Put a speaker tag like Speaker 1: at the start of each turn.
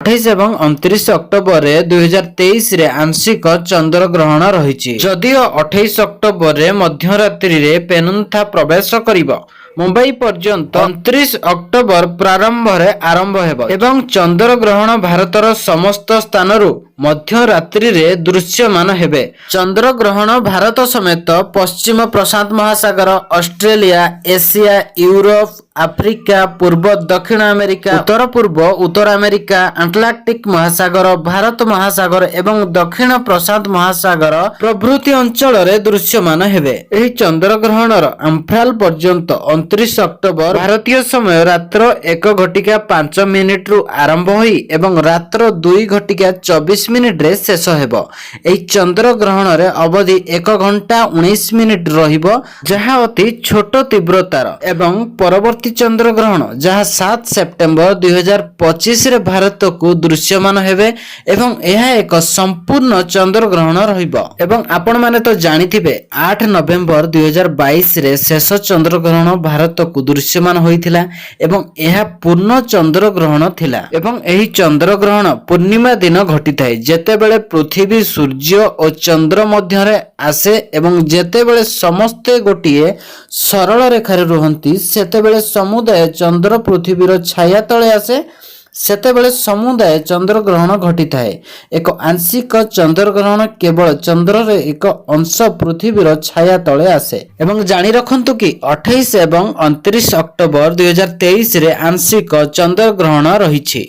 Speaker 1: 28 ଏବଂ 29 ଅକ୍ଟୋବରରେ 2023 ରେ ଆଂଶିକ ଚନ୍ଦ୍ର ଗ୍ରହଣ ରହିଛି। ଯଦିଓ 28 ଅକ୍ଟୋବରରେ ମଧ୍ୟରାତ୍ରିରେ ପେନନ୍ଥା ପ୍ରବେଶ କରିବ, ମୁମ୍ବାଇ ପର୍ଯ୍ୟନ୍ତ 29 ଅକ୍ଟୋବର ପ୍ରାରମ୍ଭରେ ଆରମ୍ଭ ହେବ ଏବଂ ଚନ୍ଦ୍ର ଗ୍ରହଣ ଭାରତର ସମସ୍ତ ସ୍ଥାନରୁ ମଧ୍ୟରାତ୍ରିରେ ଦୃଶ୍ୟମାନ ହେବେ। ଚନ୍ଦ୍ର ଗ୍ରହଣ ଭାରତ ସମେତ ପଶ୍ଚିମ ପ୍ରଶାନ୍ତ ମହାସାଗର, ଅଷ୍ଟ୍ରେଲିଆ, ଏସିଆ, ୟୁରୋପ, ଆଫ୍ରିକା, ପୂର୍ବ ଦକ୍ଷିଣ ଆମେରିକା, ଉତ୍ତର ପୂର୍ବ ଉତ୍ତର ଆମେରିକା, ଆଟଲାଣ୍ଟିକ ମହାସାଗର, ଭାରତ ମହାସାଗର ଏବଂ ଦକ୍ଷିଣ ପ୍ରଶାନ୍ତ ମହାସାଗର ପ୍ରଭୃତି ଅଞ୍ଚଳରେ ଦୃଶ୍ୟମାନ ହେବେ। ଏହି ଚନ୍ଦ୍ର ଗ୍ରହଣର ଆମ୍ଫାଲ ପର୍ଯ୍ୟନ୍ତ 29 ଅକ୍ଟୋବର ଭାରତୀୟ ସମୟ ରାତ୍ର 1:05 ଆରମ୍ଭ ହୋଇ ଏବଂ ରାତ୍ର 2:24 ଶେଷ ହେବ। ଏହି ଚନ୍ଦ୍ର ଗ୍ରହଣରେ ଅବଧି 1 ଘଣ୍ଟା 19 ମିନିଟ ରହିବ, ଯାହା ଅତି ଛୋଟ ତୀବ୍ରତାର ଏବଂ ପରବର୍ତ୍ତୀ ଚନ୍ଦ୍ର ଗ୍ରହଣ ଯାହା 7 ସେପ୍ଟେମ୍ବର 2025 ରେ ଭାରତକୁ ଦୃଶ୍ୟମାନ ହେବେ ଏବଂ ଏହା ଏକ ସମ୍ପୂର୍ଣ୍ଣ ଚନ୍ଦ୍ର ଗ୍ରହଣ ରହିବ। ଏବଂ ଆପଣମାନେ ତ ଜାଣିଥିବେ 8 ନଭେମ୍ବର 2022 ରେ ଶେଷ ଚନ୍ଦ୍ର ଗ୍ରହଣ ଭାରତକୁ ଦୃଶ୍ୟମାନ ହୋଇଥିଲା ଏବଂ ଏହା ପୂର୍ଣ୍ଣ ଚନ୍ଦ୍ର ଗ୍ରହଣ ଥିଲା। ଏବଂ ଏହି ଚନ୍ଦ୍ର ଗ୍ରହଣ ପୂର୍ଣ୍ଣିମା ଦିନ ଘଟିଥାଏ, ଯେତେବେଳେ ପୃଥିବୀ, ସୂର୍ଯ୍ୟ ଓ ଚନ୍ଦ୍ର ମଧ୍ୟରେ ଆସେ ଏବଂ ଯେତେବେଳେ ସମସ୍ତେ ଗୋଟିଏ ସରଳ ରେଖାରେ ରୁହନ୍ତି, ସେତେବେଳେ ସମୁଦାୟ ଚନ୍ଦ୍ର ପୃଥିବୀର ଛାୟା ତଳେ ଆସେ, ସେତେବେଳେ ସମୁଦାୟ ଚନ୍ଦ୍ର ଗ୍ରହଣ ଘଟିଥାଏ। ଏକ ଆଂଶିକ ଚନ୍ଦ୍ର ଗ୍ରହଣ କେବଳ ଚନ୍ଦ୍ରର ଏକ ଅଂଶ ପୃଥିବୀର ଛାୟା ତଳେ ଆସେ। ଏବଂ ଜାଣି ରଖନ୍ତୁ କି 28 ଏବଂ 29 ଅକ୍ଟୋବର 2023 ରେ ଆଂଶିକ ଚନ୍ଦ୍ର ଗ୍ରହଣ ରହିଛି।